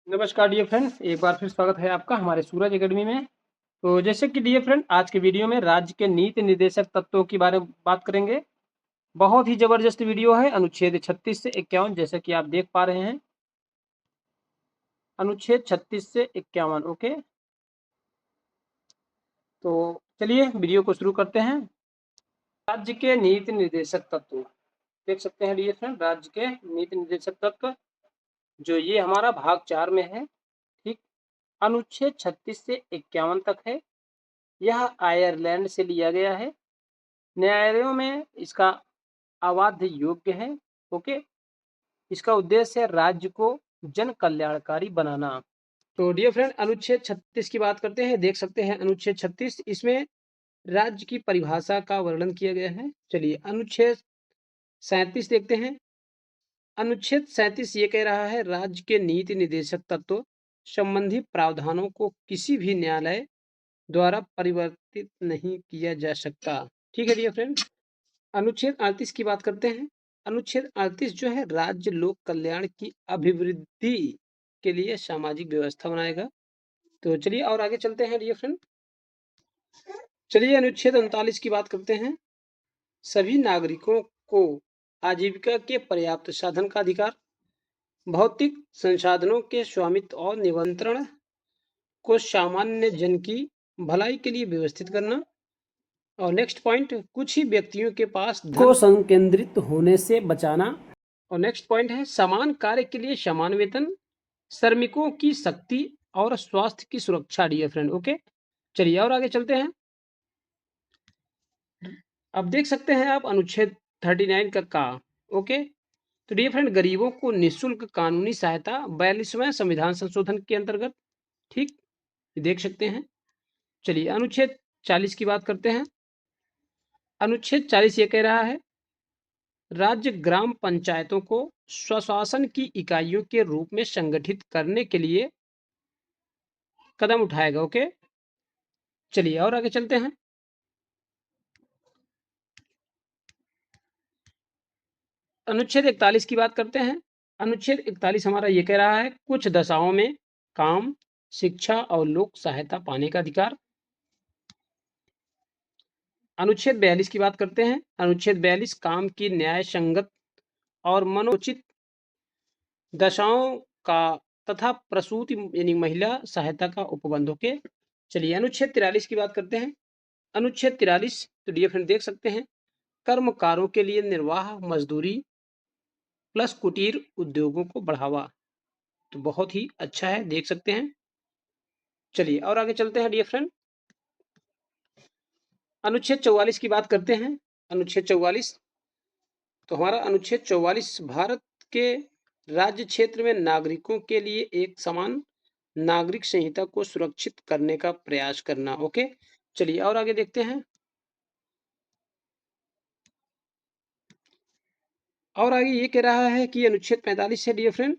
नमस्कार dear friend, एक बार फिर स्वागत है आपका हमारे सूरज एकेडमी में। तो जैसे कि डियर फ्रेंड, आज के वीडियो में राज्य के नीति निर्देशक तत्वों के बारे में बात करेंगे। बहुत ही जबरदस्त वीडियो है। अनुच्छेद 36 से 51 जैसे कि आप देख पा रहे हैं। अनुच्छेद 36 से 51। ओके, तो चलिए वीडियो को शुरू करते हैं। राज्य के नीति निर्देशक तत्व देख सकते हैं डियर फ्रेंड। राज्य के नीति निर्देशक तत्व जो ये हमारा भाग 4 में है। ठीक, अनुच्छेद 36 से 51 तक है। यह आयरलैंड से लिया गया है। न्यायालयों में इसका अबाध्य योग्य है। ओके, इसका उद्देश्य है राज्य को जन कल्याणकारी बनाना। तो डियर फ्रेंड, अनुच्छेद 36 की बात करते हैं। देख सकते हैं अनुच्छेद 36, इसमें राज्य की परिभाषा का वर्णन किया गया है। चलिए अनुच्छेद 37 देखते हैं। अनुच्छेद 37 ये कह रहा है, राज्य के नीति निर्देशक तत्व संबंधी प्रावधानों को किसी भी न्यायालय द्वारा परिवर्तित नहीं किया जा सकता। ठीक है डियर फ्रेंड। अनुच्छेद 38 की बात करते हैं। अनुच्छेद 38 जो है, राज्य लोक कल्याण की अभिवृद्धि के लिए सामाजिक व्यवस्था बनाएगा। तो चलिए और आगे चलते हैं डियर फ्रेंड। चलिए अनुच्छेद 39 की बात करते हैं। सभी नागरिकों को आजीविका के पर्याप्त साधन का अधिकार, भौतिक संसाधनों के स्वामित्व और नियंत्रण को सामान्य जन की भलाई के लिए व्यवस्थित करना। और नेक्स्ट पॉइंट, कुछ ही व्यक्तियों के पास धन को संकेंद्रित होने से बचाना। और नेक्स्ट पॉइंट है, समान कार्य के लिए समान वेतन, श्रमिकों की शक्ति और स्वास्थ्य की सुरक्षा। डियर फ्रेंड, ओके, चलिए और आगे चलते हैं। अब देख सकते हैं आप अनुच्छेद 39 का ओके। तो डियर फ्रेंड, गरीबों को निःशुल्क कानूनी सहायता 42वें संविधान संशोधन के अंतर्गत। ठीक, देख सकते हैं। चलिए अनुच्छेद 40 की बात करते हैं। अनुच्छेद 40 ये कह रहा है, राज्य ग्राम पंचायतों को स्वशासन की इकाइयों के रूप में संगठित करने के लिए कदम उठाएगा। ओके, चलिए और आगे चलते हैं। अनुच्छेद 41 की बात करते हैं। अनुच्छेद 41 हमारा ये कह रहा है, कुछ दशाओं में काम, शिक्षा और लोक सहायता पाने का अधिकार। अनुच्छेद 42 की बात करते हैं। अनुच्छेद 42 काम की न्याय संगत और मनोचित दशाओं का तथा प्रसूति यानी महिला सहायता का उपबंध। ओके, चलिए अनुच्छेद 43 की बात करते हैं। अनुच्छेद 43, तो डियर फ्रेंड देख सकते हैं, कर्मकारों के लिए निर्वाह मजदूरी प्लस कुटीर उद्योगों को बढ़ावा। तो बहुत ही अच्छा है, देख सकते हैं। चलिए और आगे चलते हैं डियर फ्रेंड। अनुच्छेद 44 की बात करते हैं। अनुच्छेद 44, तो हमारा अनुच्छेद 44 भारत के राज्य क्षेत्र में नागरिकों के लिए एक समान नागरिक संहिता को सुरक्षित करने का प्रयास करना। ओके, चलिए और आगे देखते हैं। और आगे ये कह रहा है कि अनुच्छेद 45 है डियर फ्रेंड,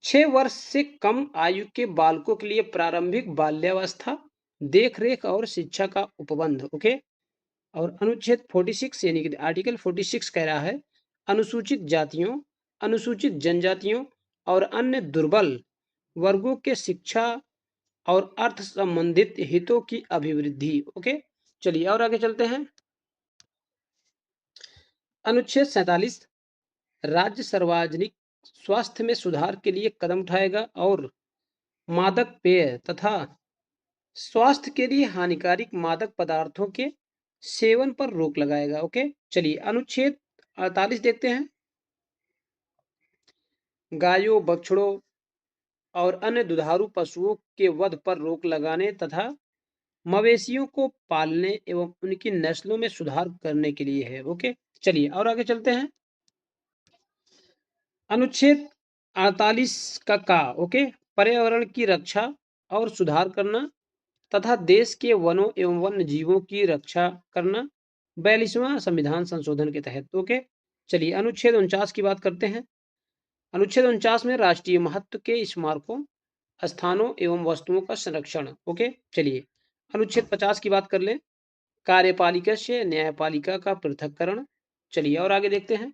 6 वर्ष से कम आयु के बालकों के लिए प्रारंभिक बाल्यावस्था, देख रेख और शिक्षा का उपबंध। ओके, और अनुच्छेद 46 यानी कि आर्टिकल 46 कह रहा है, अनुसूचित जातियों, अनुसूचित जनजातियों और अन्य दुर्बल वर्गों के शिक्षा और अर्थ संबंधित हितों की अभिवृद्धि। ओके, चलिए और आगे चलते हैं। अनुच्छेद 47, राज्य सार्वजनिक स्वास्थ्य में सुधार के लिए कदम उठाएगा और मादक पेय तथा स्वास्थ्य के लिए हानिकारक मादक पदार्थों के सेवन पर रोक लगाएगा। ओके, चलिए अनुच्छेद 48 देखते हैं। गायों, बछड़ों और अन्य दुधारू पशुओं के वध पर रोक लगाने तथा मवेशियों को पालने एवं उनकी नस्लों में सुधार करने के लिए है। ओके, चलिए और आगे चलते हैं। अनुच्छेद 48 का ओके, पर्यावरण की रक्षा और सुधार करना तथा देश के वनों एवं वन्य जीवों की रक्षा करना 42वां संविधान संशोधन के तहत। ओके, चलिए अनुच्छेद 49 की बात करते हैं। अनुच्छेद 49 में राष्ट्रीय महत्व के स्मारकों, स्थानों एवं वस्तुओं का संरक्षण। ओके, चलिए अनुच्छेद 50 की बात कर लें, कार्यपालिका से न्यायपालिका का पृथक्करण। चलिए और आगे देखते हैं।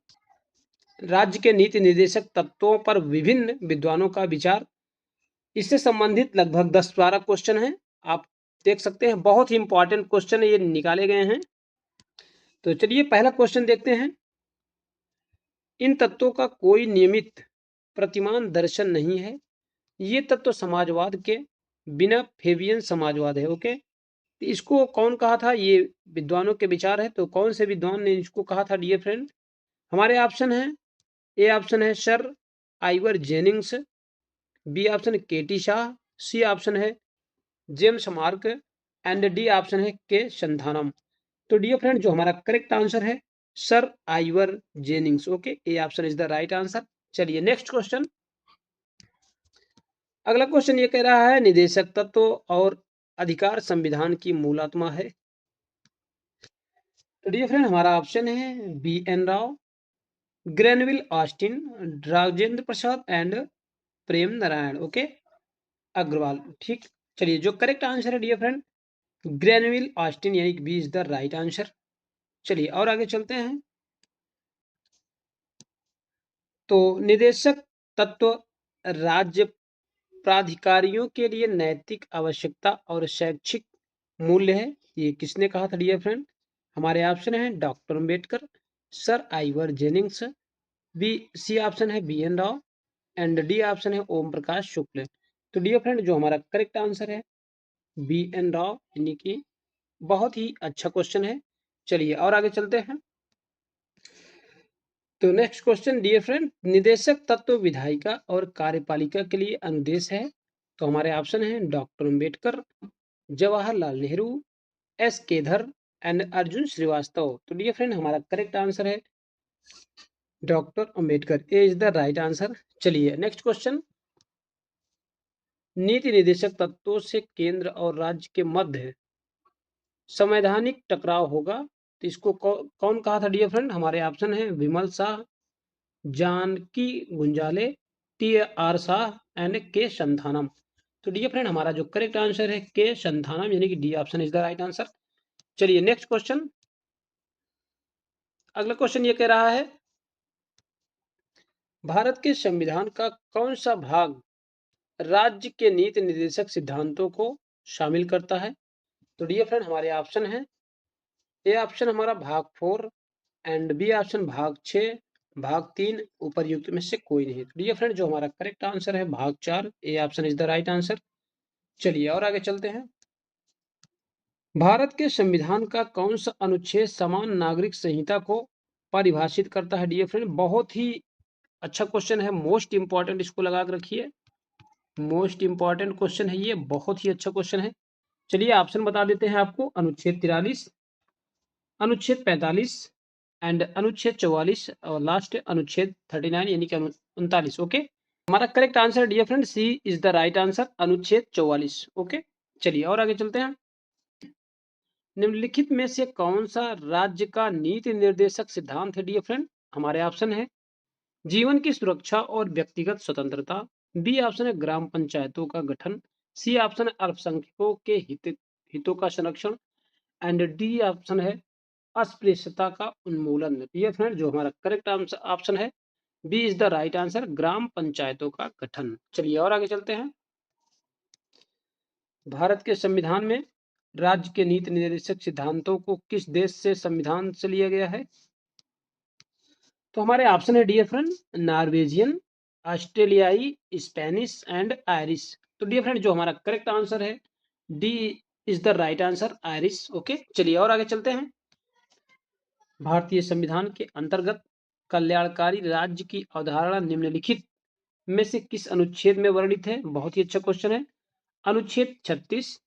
राज्य के नीति निर्देशक तत्वों पर विभिन्न विद्वानों का विचार, इससे संबंधित लगभग 10-12 क्वेश्चन हैं, आप देख सकते हैं। बहुत ही इंपॉर्टेंट क्वेश्चन ये निकाले गए हैं। तो चलिए पहला क्वेश्चन देखते हैं। इन तत्वों का कोई नियमित प्रतिमान दर्शन नहीं है। ये तत्व समाजवाद के बिना फेबियन समाजवाद है। ओके, इसको कौन कहा था? ये विद्वानों के विचार है। तो कौन से विद्वान ने इसको कहा था डियर फ्रेंड? हमारे ऑप्शन है, ए ऑप्शन है sir Ivor Jennings, B option K T Shah, C option है James Mark and D option है के संथानम। तो डियर फ्रेंड जो हमारा करेक्ट आंसर है sir Ivor Jennings. Okay, A option is the right answer. चलिए next question. अगला question ये कह रहा है निदेशक तत्व और अधिकार संविधान की मूलात्मा है। तो डियर फ्रेंड हमारा ऑप्शन है B N Rao, Granville Austin, Rajendra Prasad and Prem Narayan. Okay, Agarwal. ठीक, चलिए जो करेक्ट आंसर है डियर फ्रेंड ग्रेनविल ऑस्टिन यानी B is the right answer. चलिए और आगे चलते हैं। तो निदेशक तत्व राज्य प्राधिकारियों के लिए नैतिक आवश्यकता और शैक्षिक मूल्य है। ये किसने कहा था डियर फ्रेंड? हमारे ऑप्शन है doctor Ambedkar, sir Ivor Jennings, B C option है B N Rao and D option है ओम प्रकाश शुक्ल। तो डियर फ्रेंड जो हमारा करेक्ट आंसर है बी एन राव, यानी कि बहुत ही अच्छा क्वेश्चन है। चलिए और आगे चलते हैं। तो नेक्स्ट क्वेश्चन डियर फ्रेंड निदेशक तत्व विधायिका और कार्यपालिका के लिए अनुदेश है। तो हमारे ऑप्शन है doctor Ambedkar, Jawaharlal Nehru, S Kedar and Arjun Srivastava. तो डियर फ्रेंड हमारा करेक्ट आंसर है doctor Ambedkar, A is the right answer. चलिए नेक्स्ट क्वेश्चन। नीति निर्देशक तत्वों से केंद्र और राज्य के मध्य संवैधानिक टकराव होगा। तो इसको कौन कहा था डियर फ्रेंड? हमारे ऑप्शन है Vimal Shah, Janaki Gunjale, T R Shah and K Santhanam. तो डियर फ्रेंड हमारा जो करेक्ट आंसर है के संथानम, यानी कि D option is the right answer. चलिए नेक्स्ट क्वेश्चन। अगला क्वेश्चन ये कह रहा है भारत के संविधान का कौन सा भाग राज्य के नीति निर्देशक सिद्धांतों को शामिल करता है? तो डियर फ्रेंड हमारे ऑप्शन है, ए ऑप्शन हमारा भाग 4 एंड बी ऑप्शन भाग 6, भाग 3 उपरयुक्त में से कोई नहीं। तो डियर फ्रेंड जो हमारा करेक्ट आंसर है भाग 4, ए option is the right answer. चलिए और आगे चलते हैं। भारत के संविधान का कौन सा अनुच्छेद समान नागरिक संहिता को परिभाषित करता है? डियर फ्रेंड बहुत ही अच्छा क्वेश्चन है, मोस्ट इंपॉर्टेंट, इसको लगा कर रखिए। मोस्ट इंपॉर्टेंट क्वेश्चन है ये, बहुत ही अच्छा क्वेश्चन है। चलिए ऑप्शन बता देते हैं आपको। अनुच्छेद 43, अनुच्छेद 45 एंड अनुच्छेद 44 और लास्ट अनुच्छेद 39 यानी कि 39। ओके, हमारा correct answer dear friend C is the right answer, अनुच्छेद 44। ओके, चलिए और आगे चलते हैं। निम्नलिखित में से कौन सा राज्य का नीति निर्देशक सिद्धांत है डियर फ्रेंड? हमारे ऑप्शन है जीवन की सुरक्षा और व्यक्तिगत स्वतंत्रता, बी ऑप्शन है ग्राम पंचायतों का गठन, सी ऑप्शन है अल्पसंख्यकों के हितों का संरक्षण एंड डी ऑप्शन है अस्पृश्यता का उन्मूलन। डियर फ्रेंड जो हमारा करेक्ट ऑप्शन है B is the right answer, ग्राम पंचायतों का गठन। चलिए और आगे चलते हैं। भारत के संविधान में राज्य के नीति निर्देशक सिद्धांतों को किस देश से संविधान से लिया गया है? तो हमारे ऑप्शन है डियर फ्रेंड नॉर्वेजियन, ऑस्ट्रेलियाई, स्पेनिश एंड आयरिश। तो डियर फ्रेंड जो हमारा करेक्ट आंसर है D is the right answer, Irish. Okay, चलिए और आगे चलते हैं। भारतीय संविधान के अंतर्गत कल्याणकारी राज्य की अवधारणा निम्नलिखित में से किस अनुच्छेद में वर्णित है? बहुत ही अच्छा क्वेश्चन है। अनुच्छेद 36,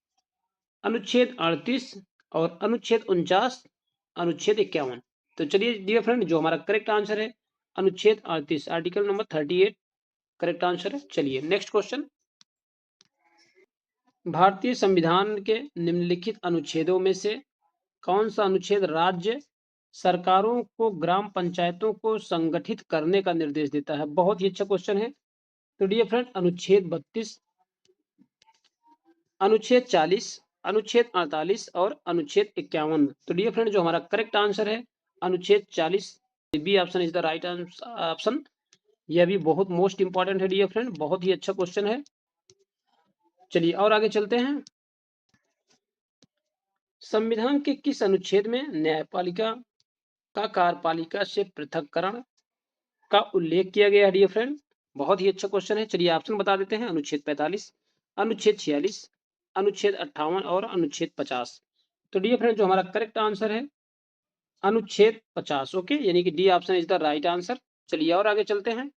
अनुच्छेद 38 और अनुच्छेद 49, अनुच्छेद 51। तो चलिए डियर फ्रेंड जो हमारा करेक्ट आंसर है अनुच्छेद 38, आर्टिकल नंबर 38 करेक्ट आंसर है। चलिए नेक्स्ट क्वेश्चन। भारतीय संविधान के निम्नलिखित अनुच्छेदों में से कौन सा अनुच्छेद राज्य सरकारों को ग्राम पंचायतों को संगठित करने का निर्देश देता है? बहुत ही अच्छा क्वेश्चन है। तो डियर फ्रेंड अनुच्छेद 32, अनुच्छेद 40, अनुच्छेद 48 और अनुच्छेद 51। तो डियर फ्रेंड जो हमारा करेक्ट आंसर है अनुच्छेद 40, B option is the right option. यह भी बहुत मोस्ट इंपॉर्टेंट है डियर फ्रेंड, बहुत ही अच्छा क्वेश्चन है। चलिए और आगे चलते हैं। संविधान के किस अनुच्छेद में न्यायपालिका का कार्यपालिका से पृथककरण का उल्लेख किया गया है डियर फ्रेंड? बहुत ही अच्छा क्वेश्चन है। चलिए ऑप्शन बता देते हैं। अनुच्छेद 45, अनुच्छेद 46, अनुच्छेद 58 और अनुच्छेद 50। तो डियर फ्रेंड जो हमारा करेक्ट आंसर है अनुच्छेद 50। ओके, यानी कि D option is the right answer. चलिए और आगे चलते हैं।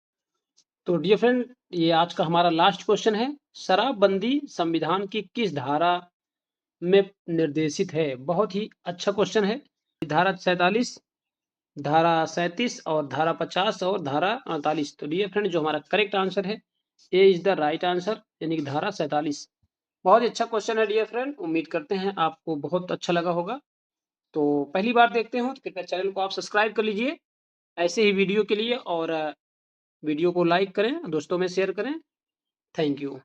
तो डियर फ्रेंड ये आज का हमारा लास्ट क्वेश्चन है। शराबबंदी संविधान की किस धारा में निर्देशित है? बहुत ही अच्छा क्वेश्चन है। धारा 47, धारा 37 और धारा 50 और धारा 48। तो डियर फ्रेंड जो हमारा करेक्ट आंसर है ए इज द राइट आंसर, यानी कि धारा 47। बहुत ही अच्छा क्वेश्चन है डियर फ्रेंड। उम्मीद करते हैं आपको बहुत अच्छा लगा होगा। तो पहली बार देखते हो तो कृपया चैनल को आप सब्सक्राइब कर लीजिए ऐसे ही वीडियो के लिए, और वीडियो को लाइक करें, दोस्तों में शेयर करें। Thank you.